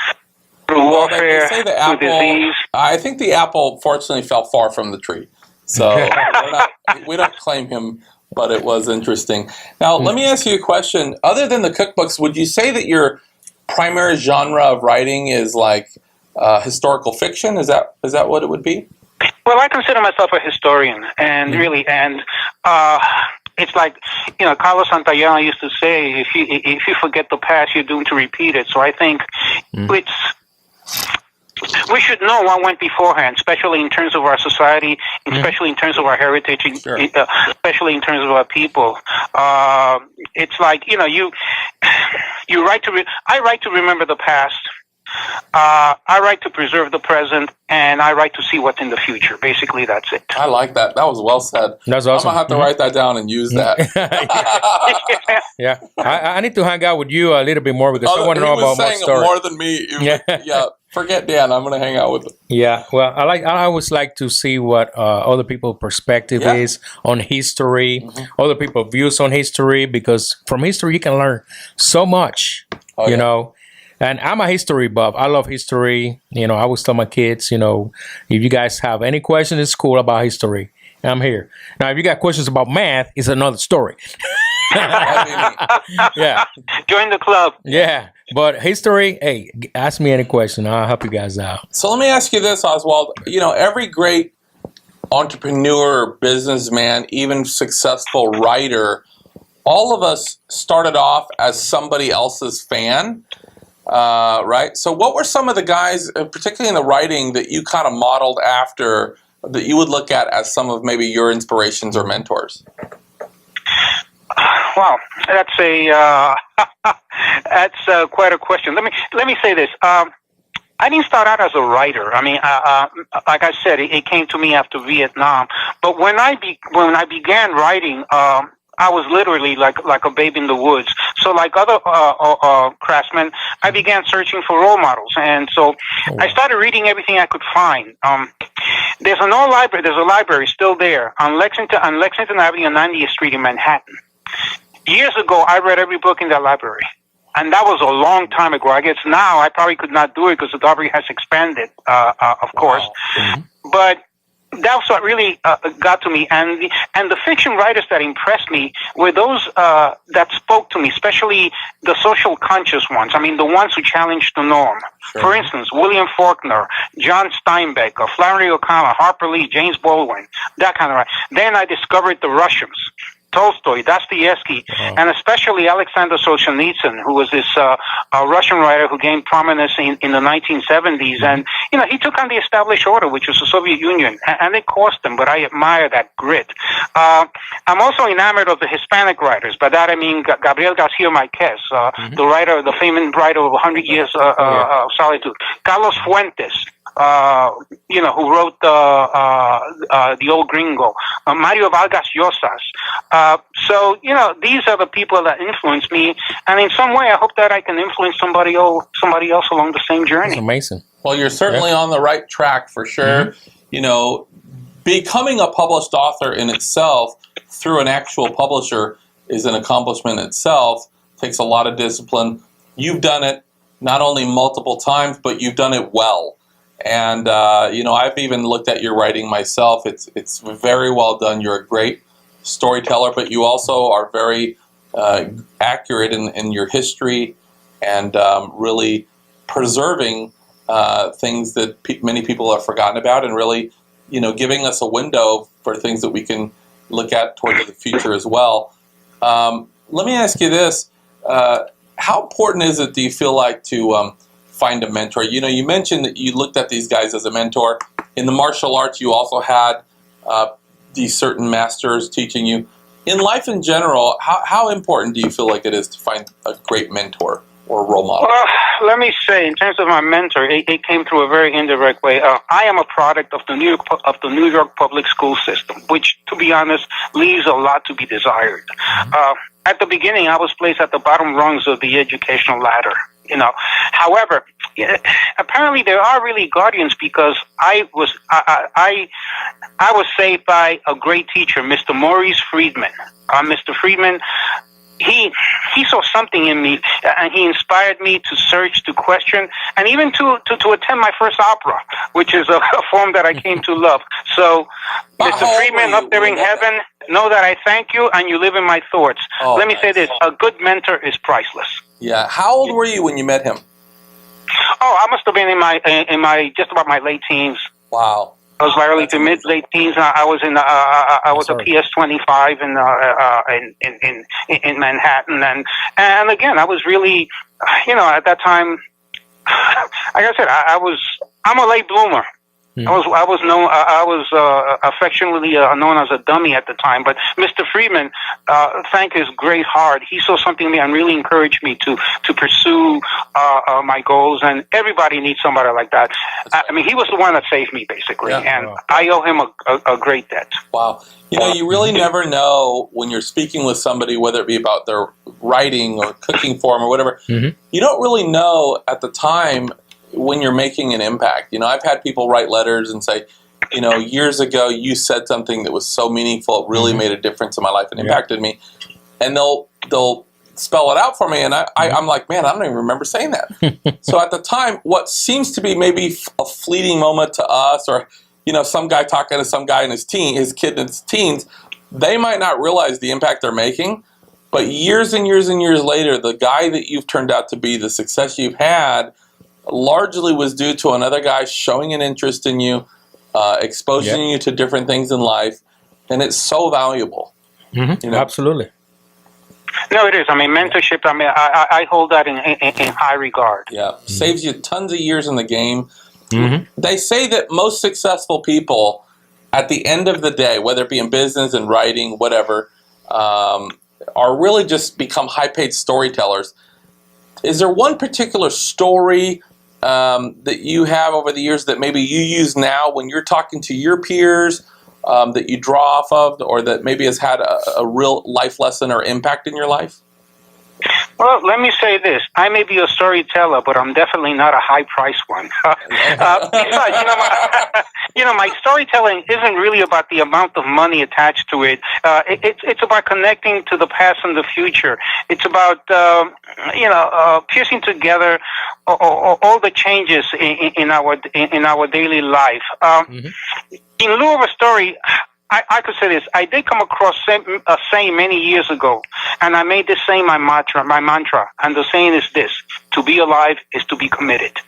through Well, warfare, they say the through apple. disease. I think the apple, fortunately, fell far from the tree. So we don't claim him, but it was interesting. Now, let me ask you a question. Other than the cookbooks, would you say that your primary genre of writing is like historical fiction? Is that what it would be? Well, I consider myself a historian, and really, it's like, Carlos Santayana used to say, if you forget the past, you're doomed to repeat it. So I think we should know what went beforehand, especially in terms of our society, especially in terms of our heritage, especially in terms of our people. It's like, I write to remember the past. I write to preserve the present, and I write to see what's in the future. Basically, that's it. I like that. That was well said. That's awesome. I'm going to have to write that down and use that. Yeah. I need to hang out with you a little bit more because I want to know about more stories. More than me. Yeah. Forget Dan. I'm going to hang out with him. Yeah. Well, I always like to see what other people's perspective is on history, other people's views on history, because from history you can learn so much, you know. And I'm a history buff. I love history. I always tell my kids, if you guys have any questions in school about history, I'm here. Now, if you got questions about math, it's another story. Yeah. Join the club. Yeah. But history, hey, ask me any question. I'll help you guys out. So let me ask you this, Oswald. Every great entrepreneur, businessman, even successful writer, all of us started off as somebody else's fan. Right? So what were some of the guys, particularly in the writing, that you kind of modeled after, that you would look at as some of maybe your inspirations or mentors? Wow, that's quite a question. Let me say this. I didn't start out as a writer. I mean, like I said, it came to me after Vietnam. But when I began writing, I was literally like a babe in the woods. So like other craftsmen, I began searching for role models, and so I started reading everything I could find. There's an old library. There's a library still there on Lexington Avenue and 90th Street in Manhattan. Years ago, I read every book in that library, and that was a long time ago. I guess now I probably could not do it because the library has expanded, of course. But that's what really got to me, and the fiction writers that impressed me were those that spoke to me, especially the social conscious ones. I mean, the ones who challenged the norm. For instance, William Faulkner, John Steinbeck, Flannery O'Connor, Harper Lee, James Baldwin, that kind of writing. Then I discovered the Russians. Tolstoy, Dostoevsky, and especially Alexander Solzhenitsyn, who was this Russian writer who gained prominence in the 1970s. And he took on the established order, which was the Soviet Union, and it cost him, but I admire that grit. I'm also enamored of the Hispanic writers. By that I mean Gabriel Garcia Marquez, the writer, the famous writer of 100 Years of Solitude. Carlos Fuentes, who wrote The Old Gringo. Mario Vargas Llosas. So, these are the people that influence me, and in some way I hope that I can influence somebody else along the same journey. That's amazing. Well, you're certainly on the right track for sure. Becoming a published author in itself through an actual publisher is an accomplishment itself. It takes a lot of discipline. You've done it not only multiple times, but you've done it well. And, I've even looked at your writing myself. It's very well done. You're a great storyteller, but you also are very accurate in your history and really preserving things that many people have forgotten about, and really, giving us a window for things that we can look at towards the future as well. Let me ask you this. How important is it, do you feel like, to find a mentor? You mentioned that you looked at these guys as a mentor. In the martial arts, you also had these certain masters teaching you. In life in general, how important do you feel like it is to find a great mentor or role model? Well, let me say, in terms of my mentor, it came through a very indirect way. I am a product of the New York public school system, which, to be honest, leaves a lot to be desired. At the beginning, I was placed at the bottom rungs of the educational ladder. However, apparently there are really guardians, because I was saved by a great teacher, Mr. Maurice Friedman. Mr. Friedman, he saw something in me, and he inspired me to search, to question, and even to attend my first opera, which is a form that I came to love. So, Mr. Friedman, up there in heaven, know that I thank you, and you live in my thoughts. Let me say this: a good mentor is priceless. Yeah. How old were you when you met him? Oh, I must have been in my just about my late teens. Wow. I was my early to mid late teens. I was in I was a PS25 in Manhattan, and again I was really, at that time, like I said, I'm a late bloomer. I was affectionately known as a dummy at the time, but Mr. Friedman, thank his great heart, he saw something in me and really encouraged me to pursue my goals. And everybody needs somebody like that. I mean, he was the one that saved me, basically, and I owe him a great debt. Wow. You really never know when you're speaking with somebody, whether it be about their writing or cooking form or whatever. You don't really know at the time when you're making an impact. I've had people write letters and say, years ago you said something that was so meaningful, it really made a difference in my life and impacted me. And they'll spell it out for me, and I'm like, man, I don't even remember saying that. So at the time, what seems to be maybe a fleeting moment to us, or some guy talking to some guy in his kid in his teens, they might not realize the impact they're making. But years and years and years later, the guy that you've turned out to be, the success you've had, largely was due to another guy showing an interest in you, exposing you to different things in life, and it's so valuable. Absolutely. No, it is. I mean, mentorship, I hold that in high regard. Yeah, saves you tons of years in the game. They say that most successful people, at the end of the day, whether it be in business and writing, whatever, are really just become high-paid storytellers. Is there one particular story that you have over the years that maybe you use now when you're talking to your peers, that you draw off of, or that maybe has had a real life lesson or impact in your life? Well, let me say this. I may be a storyteller, but I'm definitely not a high-priced one. Besides, my storytelling isn't really about the amount of money attached to it. It's about connecting to the past and the future. It's about, piecing together all the changes in our daily life. In lieu of a story, I could say this. I did come across a saying many years ago, and I made this saying my mantra. And the saying is this: to be alive is to be committed.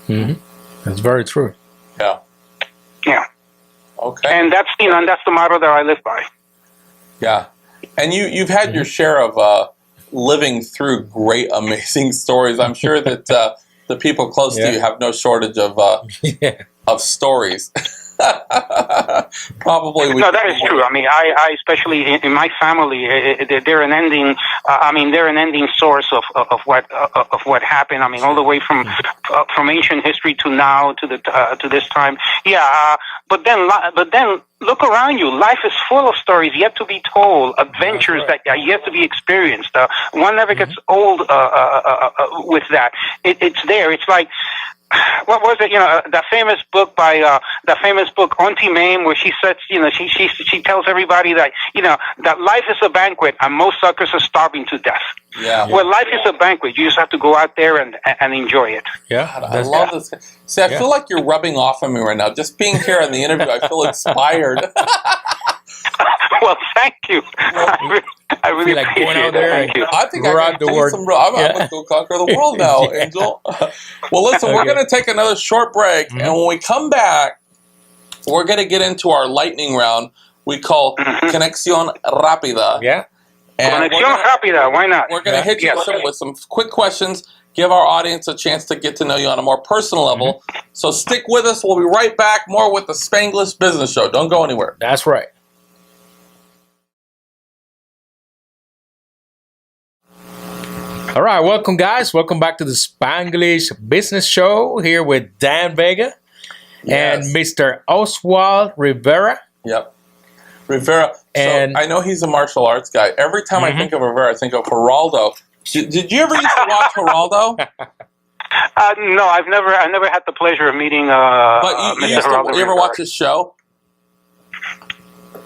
That's very true. Yeah. Yeah. Okay. And that's the motto that I live by. Yeah. And you've had your share of living through great, amazing stories. I'm sure that the people close to you have no shortage of of stories. Probably. No, that is true. I mean, I especially in my family, they're an ending. They're an ending source of what happened. I mean, all the way from ancient history to now to this time. Yeah, but then look around you. Life is full of stories yet to be told, adventures that are yet to be experienced. One never gets old with that. It's there. It's like, what was it? That famous book by Auntie Mame, where she says, she tells everybody that that life is a banquet and most suckers are starving to death. Yeah. Well, life is a banquet. You just have to go out there and enjoy it. Yeah. I love this. See, I feel like you're rubbing off on me right now. Just being here in the interview, I feel inspired. Well, thank you. I really like appreciate going out it. there Thank you. I think I can do some. I'm going to go conquer the world now, Angel. Well, listen, we're going to take another short break, and when we come back, we're going to get into our lightning round. We call Conexión Rápida. Yeah. And Conexión Rápida. Why not? we're going to hit you with some quick questions. Give our audience a chance to get to know you on a more personal level. So stick with us. We'll be right back. More with the Spanglish Business Show. Don't go anywhere. That's right. All right, welcome guys. Welcome back to the Spanglish Business Show here with Dan Vega and Mr. Oswald Rivera. Yep. Rivera. And so I know he's a martial arts guy. Every time I think of Rivera, I think of Geraldo. Did you ever used to watch Geraldo? No, I never had the pleasure of meeting. But you ever watch his show?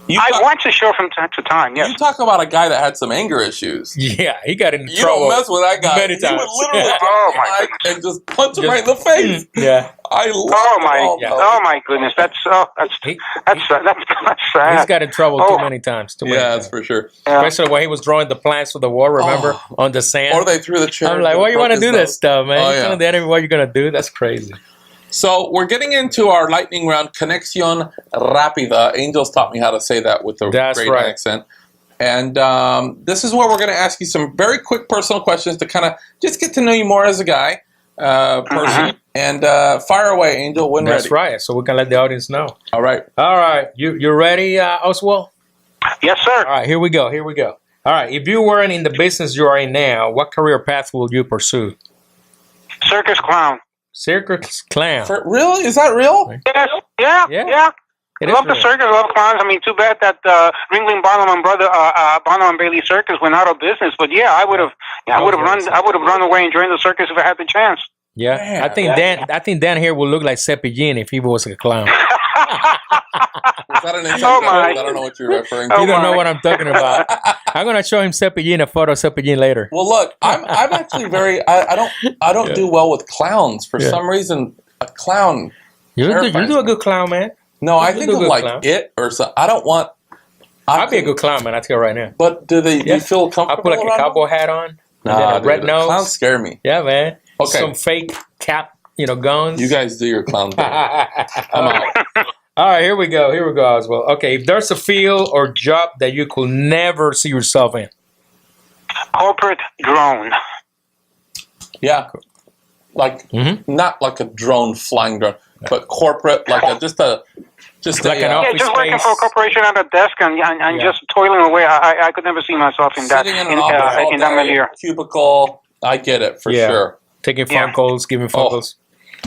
I watch the show from time to time, yes. You talk about a guy that had some anger issues. Yeah, he got in trouble. You don't mess with that guy. Many times. He would literally and just punch him right in the face. Yeah. I love Oh my goodness, that's sad. He's got in trouble too many times. That's for sure. Especially when he was drawing the plans for the war, remember, on the sand. Or they threw the chair. I'm like, why you want to do that stuff, man? Oh, You're telling the enemy what you're going to do? That's crazy. So we're getting into our lightning round, Conexión Rápida. Angels taught me how to say that with a great accent. And this is where we're going to ask you some very quick personal questions to kind of just get to know you more as a guy, person. And fire away, Angel, when ready. That's right. So we can let the audience know. All right. All right. You ready, Oswald? Yes, sir. All right. Here we go. All right. If you weren't in the business you are in now, what career path would you pursue? Circus clown. Circus clown. Really? Is that real? Yes. Yeah. I love the circus. I love clowns. I mean, too bad that Ringling Barnum and Barnum and Bailey Circus went out of business. But yeah, I would have run away and joined the circus if I had the chance. Yeah, man, I think Dan here will look like Cepillín if he was a clown. Was that an inside joke? I don't know what you're referring to. You don't know what I'm talking about. I'm gonna show him Cepillín, a photo of Cepillín later. Well, look, I'm actually I don't do well with clowns for some reason. A clown. You do a good clown, man. No, I think of like clown. It or so. I don't want. I'll be a good clown, man. I tell you right now. But do you feel comfortable? I put like a cowboy hat on. Nah, and a red nose. Clowns scare me. Yeah, man. Okay. Some fake cap, guns. You guys do your clown thing. I'm out. All right, here we go, Oswald. Okay, if there's a field or job that you could never see yourself in. Corporate drone. Yeah. Like, not like a drone, flying drone, but corporate, like just an office just working for a corporation at a desk and just toiling away. I could never see myself in that. Sitting in an office in that milieu. Cubicle. I get it for sure. Taking phone calls, giving phone calls.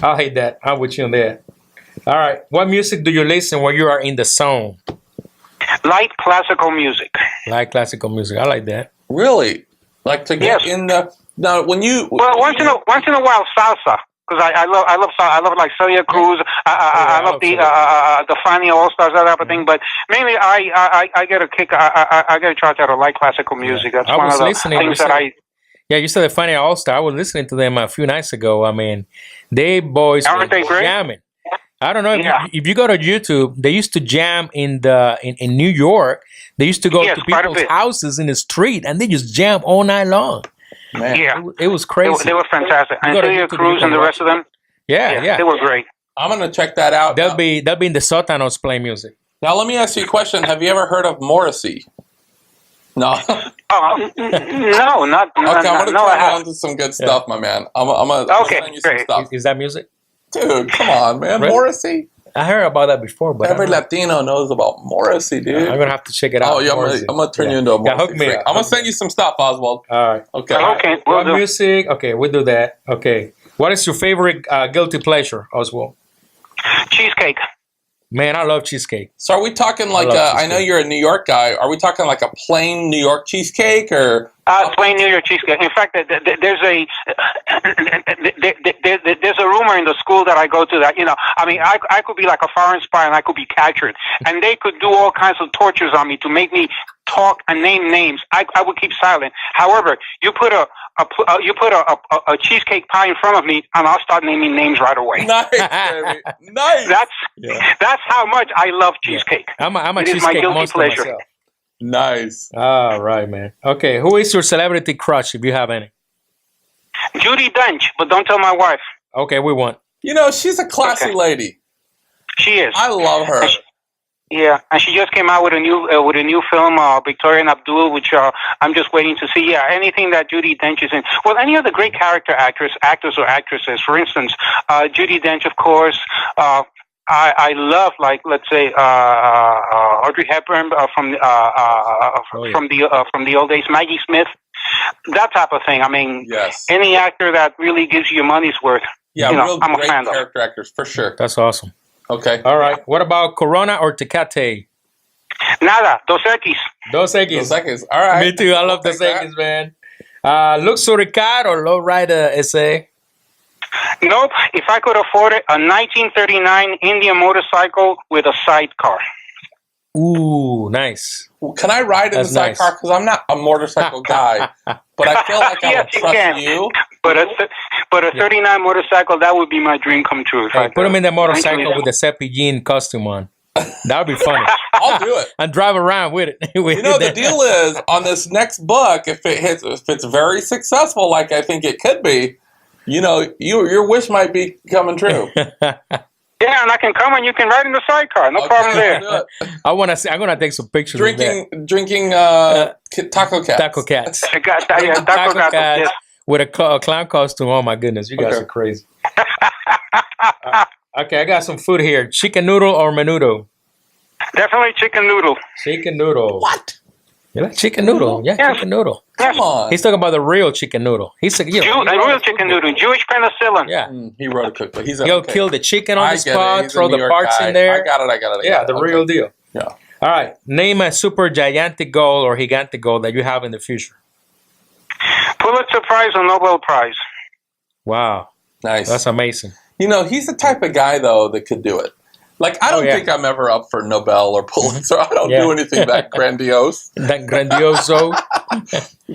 I hate that. I'm with you on that. All right. What music do you listen when you are in the zone? Light classical music. Light classical music. I like that. Really? Like to get in the now when you once in a while salsa. Because I love like Celia Cruz. I love the Fania All Stars, that type of thing. But mainly, I get a kick. I get a charge out of light classical music. That's one of the things that I. Yeah, you said the Fania All Star. I was listening to them a few nights ago. I mean, they boys were jamming. I don't know if you go to YouTube. They used to jam in New York. They used to go to people's houses in the street and they just jam all night long. Man. Yeah, it was crazy. They were fantastic. And Celia Cruz and the rest of them. Yeah, they were great. I'm gonna check that out. They'll be in the sótanos playing music. Now let me ask you a question. Have you ever heard of Morrissey? No. No, not Okay, I'm gonna no. turn on to some good stuff, my man. I'm gonna Okay, send you some great. stuff. Is that music? Dude, come on, man. Really? Morrissey? I heard about that before, but Every Latino knows about Morrissey, dude. I'm gonna have to check it out. Oh, yeah, Morrissey. I'm gonna turn you into a Yeah, Morrissey hook me freak. up. I'm gonna send you some stuff, Oswald. All right. Okay. Okay, we'll What do. music? Okay, we'll do that. Okay. What is your favorite guilty pleasure, Oswald? Cheesecake. Man, I love cheesecake. So are we talking like, love I know cheesecake. you're a New York guy. Are we talking like a plain New York cheesecake or? Plain New York cheesecake. In fact, there's a rumor in the school that I go to that, I mean, I could be like a foreign spy and I could be captured, and they could do all kinds of tortures on me to make me talk and name names. I would keep silent. However, you put a cheesecake pie in front of me, and I'll start naming names right away. Nice, baby. Nice. That's how much I love cheesecake. I'm a It is my cheesecake guilty monster pleasure. myself. Nice. All right, man. Okay, who is your celebrity crush, if you have any? Judi Dench, but don't tell my wife. Okay, we won. You know, she's a classy Okay. lady. She is. I love her. Yeah, and she just came out with a new film, Victoria and Abdul, which I'm just waiting to see. Yeah, anything that Judi Dench is in. Well, any of the great character actors or actresses. For instance, Judi Dench, of course. I love, like, let's say, Audrey Hepburn from the old days, Maggie Smith, that type of thing. I mean, Yes. any actor that really gives you your money's worth. Yeah, real I'm a great fan of. character actors, for sure. That's awesome. Okay. All right. What about Corona or Tecate? Nada, Dos Equis. Dos Those Equis. seconds. All right. Me too. I love We'll Dos take that. Equis, man. Luxury car or lowrider SA? Nope. If I could afford it, a 1939 Indian motorcycle with a sidecar. Ooh, nice. Can I ride in That's the sidecar? nice. Because I'm not a motorcycle guy, but I feel like I Yes, would you trust can. you. But a 39 motorcycle, that would be my dream come true. Hey, put him in the motorcycle eventually- with the Cepillin costume on. That would be funny. I'll do it. And drive around with it. You know, the deal is on this next book, if it's very successful, like I think it could be, you know, your wish might be coming true. Yeah, and I can come and you can ride in the sidecar. No problem there. I'll do it. I want to see. I'm gonna take some pictures. of that. Drinking taco cats. Taco cats. I got that. Yeah, Taco got cats yes. with a clown costume. Oh my goodness, you guys Okay. are crazy. Okay, I got some food here. Chicken noodle or menudo? Definitely chicken noodle. Chicken noodle. What? You like chicken noodle? Yeah, Yes. chicken noodle. Come on. He's talking about the real chicken noodle. He's like, A real chicken noodle. Jewish penicillin. Yeah. He wrote a cookbook. He's a, He'll okay. kill the chicken on I the get it. spot, He's a throw New the York parts guy. in there. I got it. Yeah, the Okay. real deal. Yeah. All right. Name a super gigantic goal or gigantic goal that you have in the future. Pulitzer Prize or Nobel Prize. Wow. Nice. That's amazing. You know, he's the type of guy, though, that could do it. Like, I don't yeah. think I'm ever up for Nobel or Pulitzer. I don't Yeah. do anything that grandiose. That grandioso.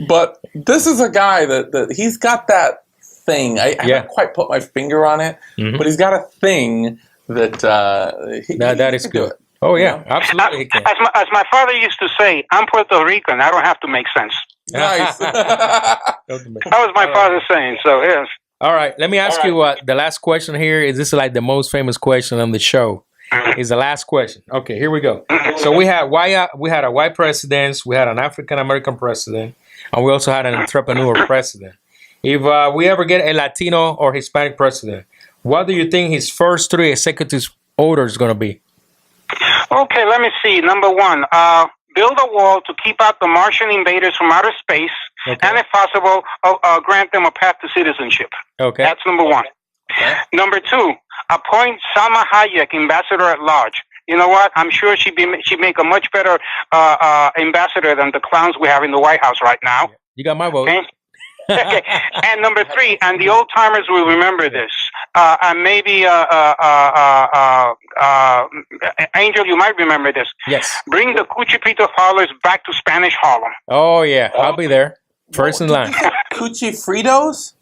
But this is a guy that he's got that thing. I Yeah. haven't quite put my finger on it, Mhm. but he's got a thing that That is can do good. it. Oh, yeah. Absolutely. He can. As my father used to say, I'm Puerto Rican. I don't have to make sense. Nice. That was my father's saying. So yes. All right. Let me ask you the last question here. Is this like the most famous question on the show? Is the last question. Okay, here we go. So we had a white president, we had an African American president, and we also had an entrepreneur president. If we ever get a Latino or Hispanic president, what do you think his first 3 executive orders going to be? Okay, let me see. Number one, build a wall to keep out the Martian invaders from outer space, Okay. and if possible, grant them a path to citizenship. Okay. That's number one. Okay. Number two, appoint Salma Hayek ambassador at large. You know what? I'm sure she'd make a much better ambassador than the clowns we have in the White House right now. You got my vote. Okay. Okay. And number three, and the old timers will remember this. And maybe Angel, you might remember this. Yes. Bring the Cuchipito parlors back to Spanish Harlem. Oh, yeah. I'll be there. First in line. Cuchi Fritos?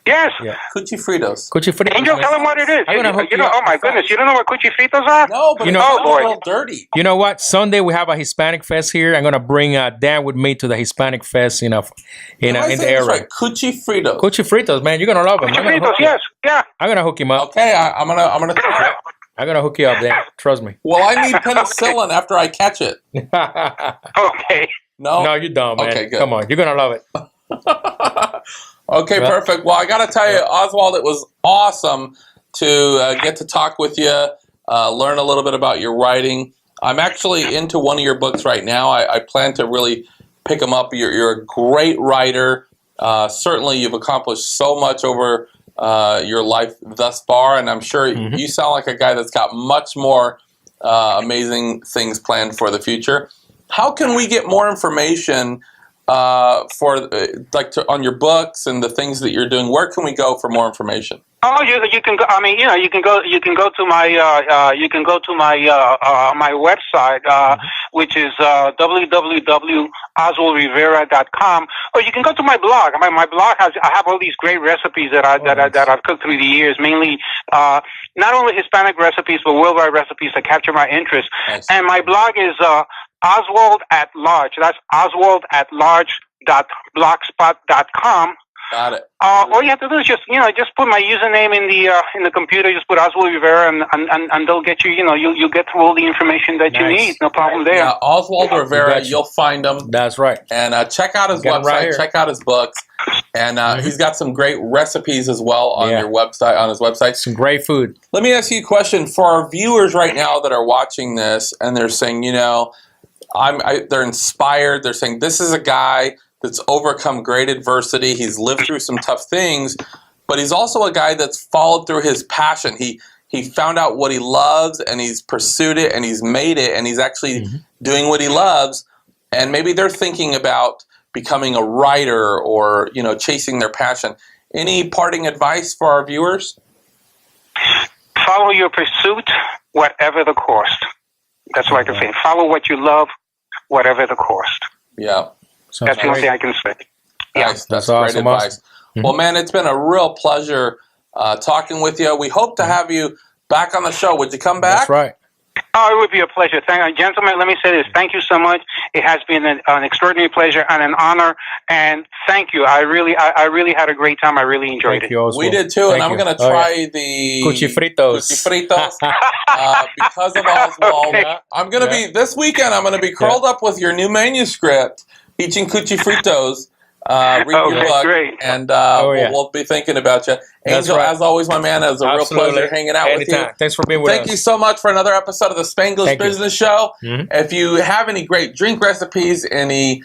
Yes. Yeah. Cuchi Fritos. Could you put it Angel, tell them what it is. I'm gonna hook you up Oh my with goodness, facts. you don't know what Cuchifitos are? No, but You it's know- a Oh, boy. little dirty. You know what? Sunday we have a Hispanic fest here. I'm gonna bring Dan with me to the Hispanic fest in Am I the saying this area. right? Cuchi Fritos. Cuchi Fritos, man, you're gonna love him. Cuchifitos, yes. Yeah. I'm gonna hook him up. Okay, I'm gonna try it. I'm gonna hook you up, Dan. Trust me. Well, I need penicillin after I catch it. Okay. No? No, you don't, man. Okay, good. Come on, you're gonna love it. Okay, Well, perfect. Well, I got to tell you, Oswald, it was awesome to get to talk with you, learn a little bit about your writing. I'm actually into one of your books right now. I plan to really pick them up. You're a great writer. Certainly, you've accomplished so much over your life thus far, and I'm sure you sound like a guy that's got much more amazing things planned for the future. How can we get more information on your books and the things that you're doing? Where can we go for more information? Oh, you can go. I mean, you can go to my my website, which is www.oswaldrivera.com, or you can go to my blog. I mean, my blog I have all these great recipes that I've cooked through the years, mainly not only Hispanic recipes but worldwide recipes that capture my interest. Nice. And my blog is Oswald at Large. That's oswaldatlarge.blogspot.com. Got it. All you have to do is just put my username in the computer. Just put Oswald Rivera, and they'll get you. You'll get through all the information that you need. No problem there. Yeah, Oswald Rivera, you'll find him. That's right. And check out his website. Right, check out his books. And he's got some great recipes as well on your website. On his website, some great food. Let me ask you a question for our viewers right now that are watching this, and they're saying, they're inspired. They're saying, this is a guy that's overcome great adversity. He's lived through some tough things, but he's also a guy that's followed through his passion. He found out what he loves, and he's pursued it, and he's made it, and he's actually doing what he loves. And maybe they're thinking about becoming a writer or, chasing their passion. Any parting advice for our viewers? Follow your pursuit, whatever the cost. That's what I can say. Follow what you love, whatever the cost. Yeah. That's the only thing I can say. Yeah. Nice. That's great awesome. advice. Well, man, it's been a real pleasure talking with you. We hope to have you back on the show. Would you come back? That's right. Oh, it would be a pleasure. Gentlemen, let me say this. Thank you so much. It has been an extraordinary pleasure and an honor. And thank you. I really had a great time. I really enjoyed it. We did too. And I'm going to try the cuchifritos because of Oswald. Okay. I'm going to be this weekend. I'm going to be curled up with your new manuscript, eating cuchifritos. Read your book, great. And we'll be thinking about you. Angel, as always, my man, it was a real pleasure hanging out with you. Thanks for being with us. Thank you so much for another episode of the Spanglish Business Show. If you have any great drink recipes, any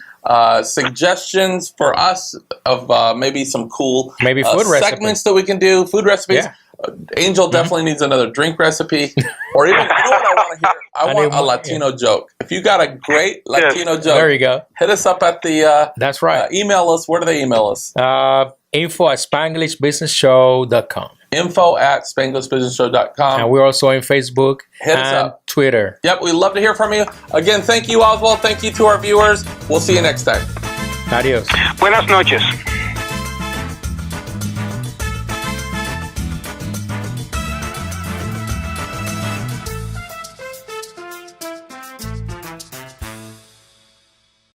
suggestions for us of maybe some cool food segments that we can do, food recipes. Yeah. Angel definitely needs another drink recipe, or even what I want to hear. I want a Latino joke. If you got a great Latino joke, there you go. Hit us up at the. That's right. Email us. Where do they email us? info@spanglishbusinessshow.com. info@spanglishbusinessshow.com. And we're also on Facebook Hit us and up. Twitter. Yep, we'd love to hear from you. Again, thank you, Oswald. Thank you to our viewers. We'll see you next time. Adios. Buenas noches.